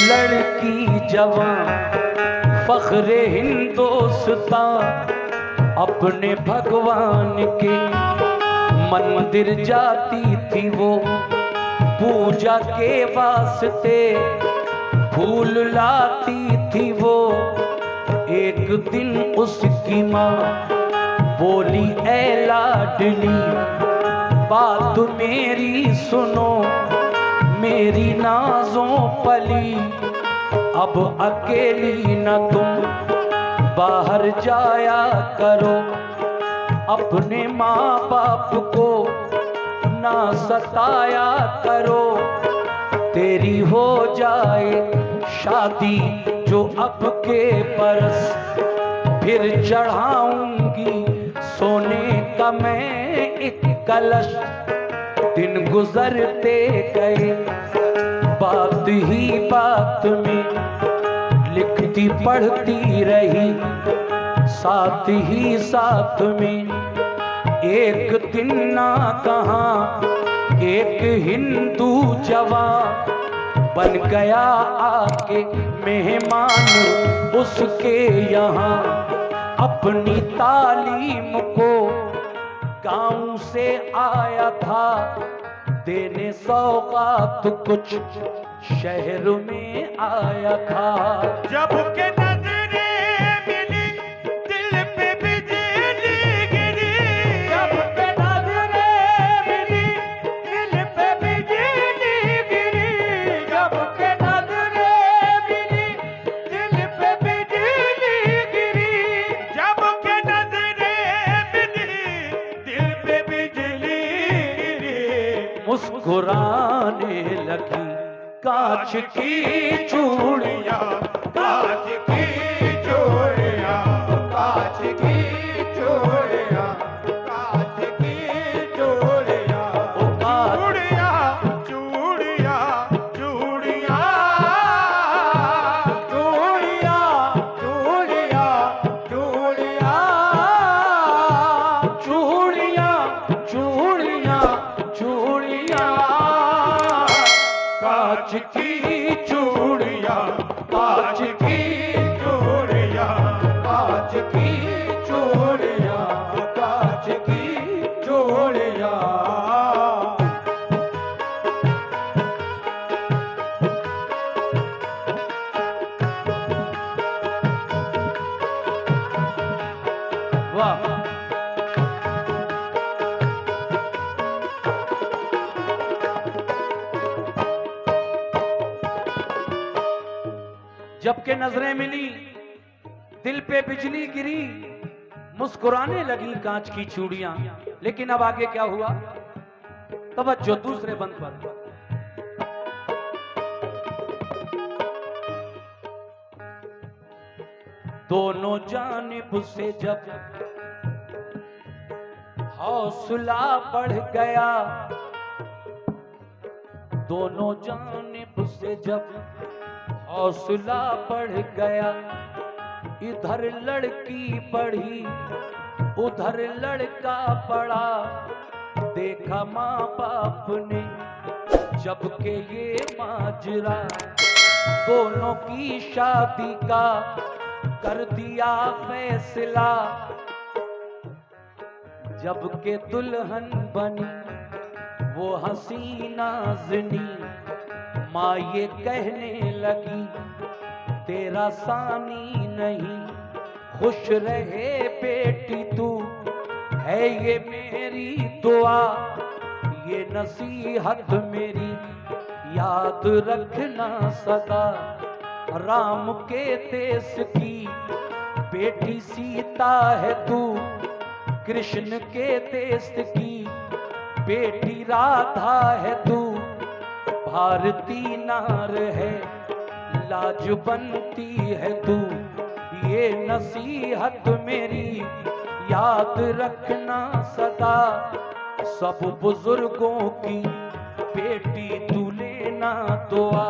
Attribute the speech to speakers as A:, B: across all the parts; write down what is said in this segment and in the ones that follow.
A: लड़की जवान फख्रे हिंदुस्तान अपने भगवान के मंदिर जाती थी वो पूजा के वास्ते, फूल लाती थी वो। एक दिन उसकी माँ बोली, ऐ लाडली बात मेरी सुनो, मेरी नाजों पली, अब अकेली न तुम बाहर जाया करो, अपने माँ बाप को ना सताया करो। तेरी हो जाए शादी जो अब के बरस, फिर चढ़ाऊंगी सोने का मैं एक कलश। दिन गुजरते गए, बात ही बात में लिखती पढ़ती रही, साथ ही साथ में। एक दिन ना कहां एक हिंदू जवान बन गया आके मेहमान उसके यहाँ। अपनी तालीम को गांव से आया था देने सौगात कुछ शहर में आया था।
B: जब के नजरें मिली दिल पे बिजली गिरी, जब के नजरें मिली दिल पे बिजली गिरी, जब के नजरें मिली दिल पे बिजली गिरी, जब के नजरें मिली दिल पे बिजली गिरी।
A: मुस्कुराने लगी कांच की चूड़ियां,
B: कांच की चूड़ियां, कांच की चूड़ियां, कांच की चूड़ियां, चूड़ियां, चूड़ियां, चूड़ियां, चूड़ियां, चूड़ियां, चूड़ियां,
A: चूड़ियां चूड़ियां चूड़ियां,
B: कांच की चूड़ियां, कांच की चूड़ियां, कांच की चूड़ियां, कांच की चूड़ियां।
A: वाह। जबकि नजरें मिली दिल पे बिजली गिरी, मुस्कुराने लगी कांच की चूड़ियां। लेकिन अब आगे क्या हुआ? तवज्जो दूसरे बंद पर। दोनों जानिब से जब हौसला बढ़ गया, दोनों जानिब से जब हौसला बढ़ गया, इधर लड़की बढ़ी उधर लड़का बढ़ा। देखा माँ बाप ने जबकि ये माजरा, दोनों की शादी का कर दिया फैसला। जबकि दुल्हन बनी वो हसीना नाज़नी, माँ ये कहने लगी तेरा सानी नहीं, खुश रहे बेटी तू है ये मेरी दुआ। ये नसीहत मेरी याद रखना सदा, राम के देश की बेटी सीता है तू, कृष्ण के देश की बेटी राधा है तू। भारती नार है लाजबंती है तू, ये नसीहत मेरी याद रखना सदा। सब बुजुर्गों की बेटी तू लेना दुआ,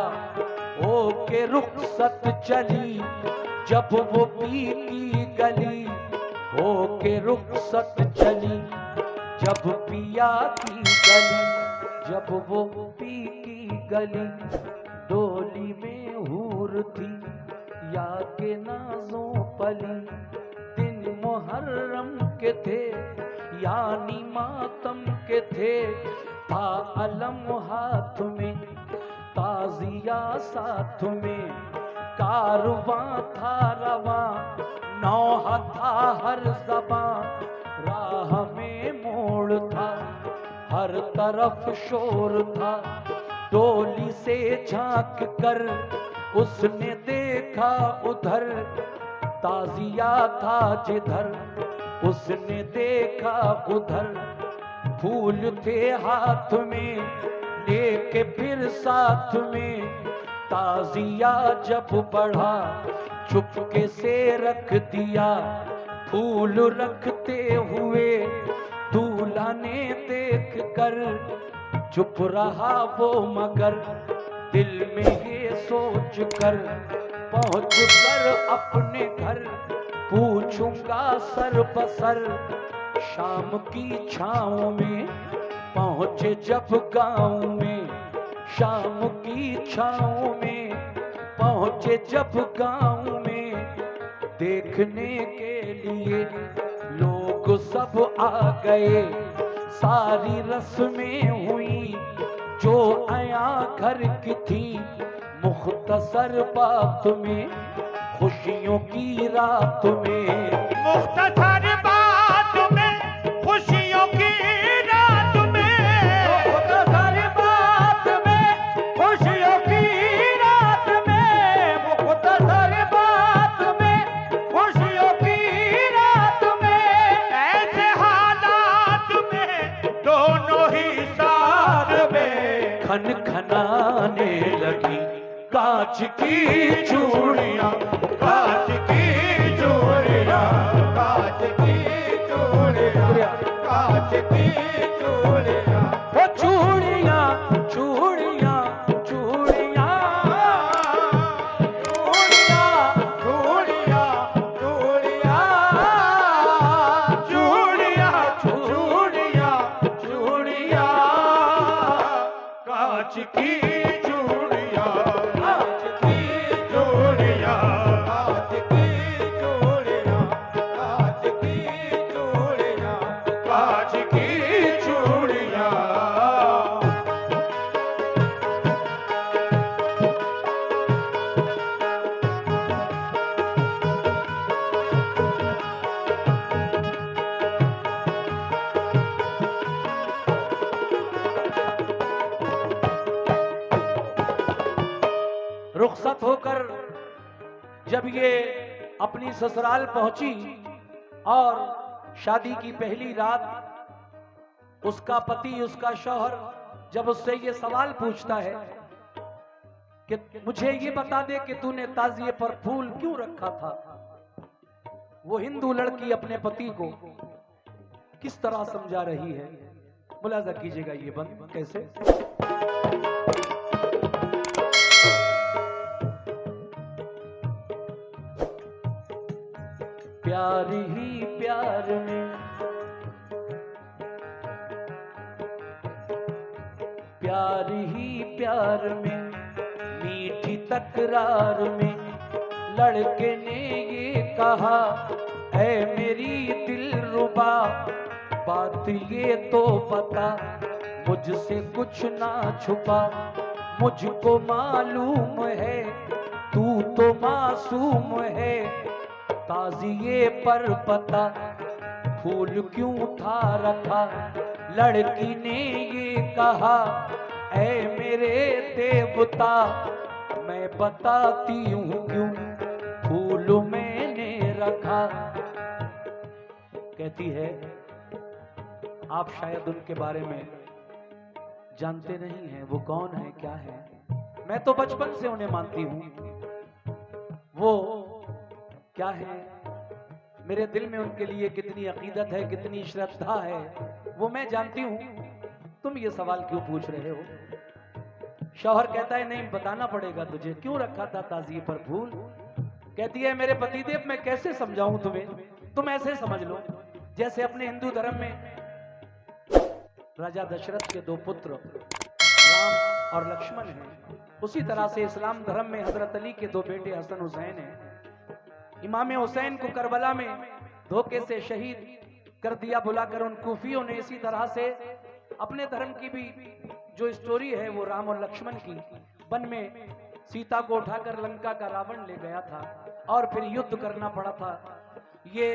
A: ओ के रुखसत चली जब वो पी की गली, हो के रुखसत चली जब पिया की गली, जब वो पी की गली। डोली में हूर थी या के नाजों पली, दिन मुहर्रम के थे यानी मातम के थे, था अलम हाथ में ताजिया साथ में, कारवां था रवां नौहा था हर ज़बां, राह में मोड़ था हर तरफ शोर था, डोली से झांक कर उसने देखा उधर, ताजिया था जिधर उसने देखा उधर, फूल थे हाथ में लेके फिर साथ में, ताजिया जब बढ़ा चुपके से रख दिया, फूल रखते हुए दूल्हा ने देख कर, चुप रहा वो मगर दिल में ये सोच कर, पहुंच कर अपने घर पूछूंगा सर बसर, शाम की छाँव में पहुंचे जब गांव में, शाम की छाँव में पहुंचे जब गांव में, देखने के लिए लोग सब आ गए, सारी रस्में हुई जो आया घर की थी, मुख्तसर बात में खुशियों की रात में,
B: मुख्तसर बात में खुशियों की रात में,
A: मुख्तसर बात में खुशियों की रात में, मुख्तसर बात में खुशियों की रात में,
B: ऐसे हालात में दोनों ही साथ में
A: खन खनाने लगी कांच की चूड़ियां,
B: कांच की चूड़ियां, कांच की चूड़ियां, कांच की चूड़ियां,
A: वो चूड़ियां चूड़ियां चूड़ियां
B: चूड़ियां, चूड़ियां, चूड़ियां, चूड़ियां, चूड़ियां, कांच की चूड़ियां, कांच की चूड़ियां, कांच की चूड़ियां, कांच की चूड़ियां, कांच की चूड़ियां।
A: रुखसत होकर जब ये अपनी ससुराल पहुंची और शादी की पहली रात उसका पति उसका शौहर जब उससे ये सवाल पूछता है कि मुझे ये बता दे कि तूने ताजिए पर फूल क्यों रखा था, वो हिंदू लड़की अपने पति को किस तरह समझा रही है, मुलाजा कीजिएगा ये बंद कैसे। प्यार ही प्यार में, प्यार ही प्यार में, मीठी तकरार में लड़के ने ये कहा, ऐ मेरी दिलरुबा बात ये तो बता, मुझसे कुछ ना छुपा, मुझको मालूम है तू तो मासूम है, ताजिए पर पता फूल क्यों था रखा, लड़की ने ये कहा, ऐ मेरे देवता मैं बताती हूँ क्यों फूल मैंने रखा। कहती है आप शायद उनके बारे में जानते नहीं हैं, वो कौन है क्या है, मैं तो बचपन से उन्हें मानती हूँ, वो क्या है, मेरे दिल में उनके लिए कितनी अकीदत है, कितनी श्रद्धा है, वो मैं जानती हूं, तुम ये सवाल क्यों पूछ रहे हो। शौहर कहता है नहीं बताना पड़ेगा तुझे, क्यों रखा था ताजिए पर फूल। कहती है मेरे पतिदेव मैं कैसे समझाऊं तुम्हें, तुम ऐसे समझ लो जैसे अपने हिंदू धर्म में राजा दशरथ के दो पुत्र राम और लक्ष्मण है। उसी तरह से इस्लाम धर्म में हजरत अली के दो बेटे हसन हुसैन हैं। इमाम हुसैन को करबला में धोखे से शहीद कर दिया बुलाकर उन कूफियों ने। इसी तरह से अपने धर्म की भी जो स्टोरी है वो राम और लक्ष्मण की, वन में सीता को उठाकर लंका का रावण ले गया था और फिर युद्ध करना पड़ा था। ये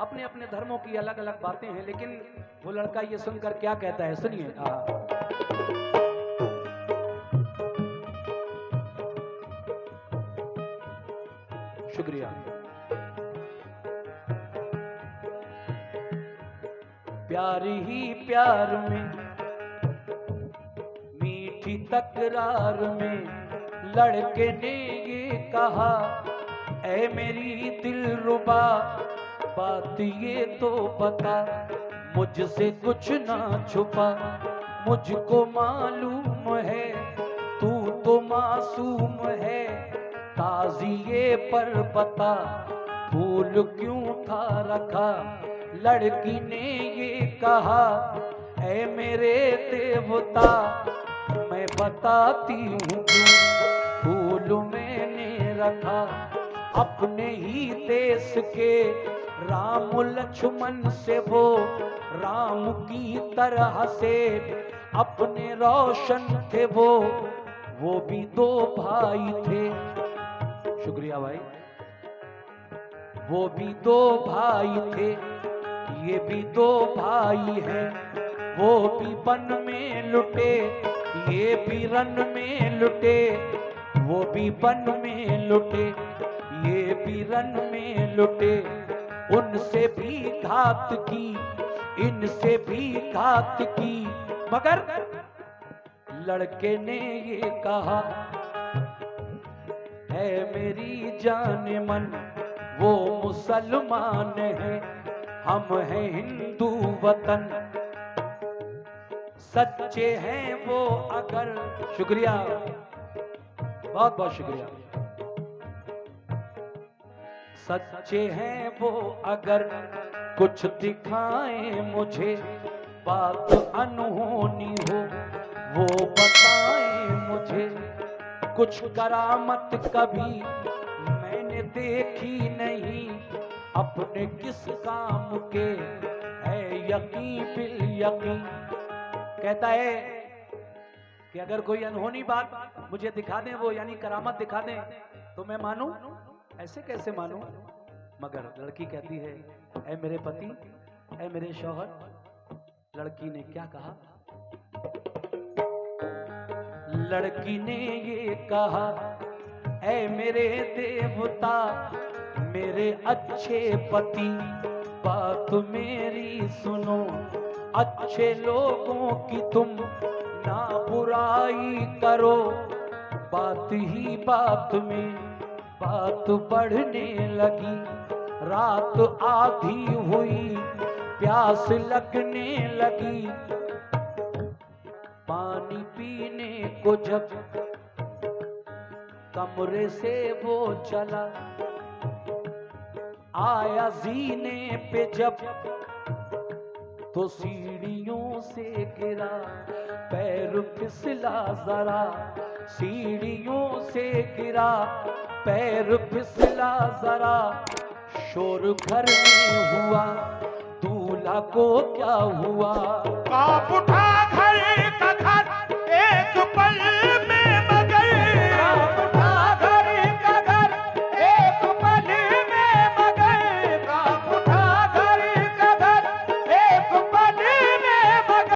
A: अपने अपने धर्मों की अलग अलग बातें हैं, लेकिन वो लड़का ये सुनकर क्या कहता है, सुनिए। शुक्रिया। प्यार ही प्यार में, मीठी तकरार में लड़के ने ये कहा, ऐ मेरी दिलरुबा बात ये तो बता, मुझसे कुछ ना छुपा, मुझको मालूम है तू तो मासूम है, ताज़िए पर बता फूल क्यों था रखा। लड़की ने ये कहा, ऐ मेरे देवता मैं बताती हूँ क्यों फूल मैंने रखा। अपने ही देश के राम लक्ष्मण से वो राम की तरह से अपने रोशन थे, वो भी दो भाई थे। शुक्रिया भाई। वो भी दो भाई थे, ये भी दो भाई हैं, वो भी वन में लुटे, ये भी रन में लुटे, वो भी वन में लुटे, ये भी रन में लुटे। उनसे भी घात की, इनसे भी घात की, मगर लड़के ने ये कहा, है मेरी जान मन वो मुसलमान है, हम हैं हिंदू वतन, सच्चे हैं वो अगर। शुक्रिया, बहुत बहुत शुक्रिया। सच्चे हैं वो अगर कुछ दिखाएं मुझे, बात अनहोनी हो वो बताएं मुझे, कुछ करामत कभी मैंने देखी नहीं, अपने किस काम के है यकीन बिल यकीन। कहता है कि अगर कोई अनहोनी बात मुझे दिखा दें, वो यानी करामत दिखा दें, तो मैं मानूं, ऐसे कैसे मानूं। मगर लड़की कहती है, ऐ मेरे पति, ऐ मेरे शौहर। लड़की ने क्या कहा, लड़की ने ये कहा, ऐ मेरे देवता मेरे अच्छे पति, बात मेरी सुनो, अच्छे लोगों की तुम ना बुराई करो। बात ही बात में बात बढ़ने लगी, रात आधी हुई प्यास लगने लगी, पानी पीने को जब कमरे से वो चला, आया जीने पे जब तो सीढ़ियों से गिरा, पैर फिसला जरा, सीढ़ियों से गिरा, पैर फिसला जरा, शोर घर में हुआ, दूल्हा को क्या हुआ।
B: कांप उठा घर का घर, एक पल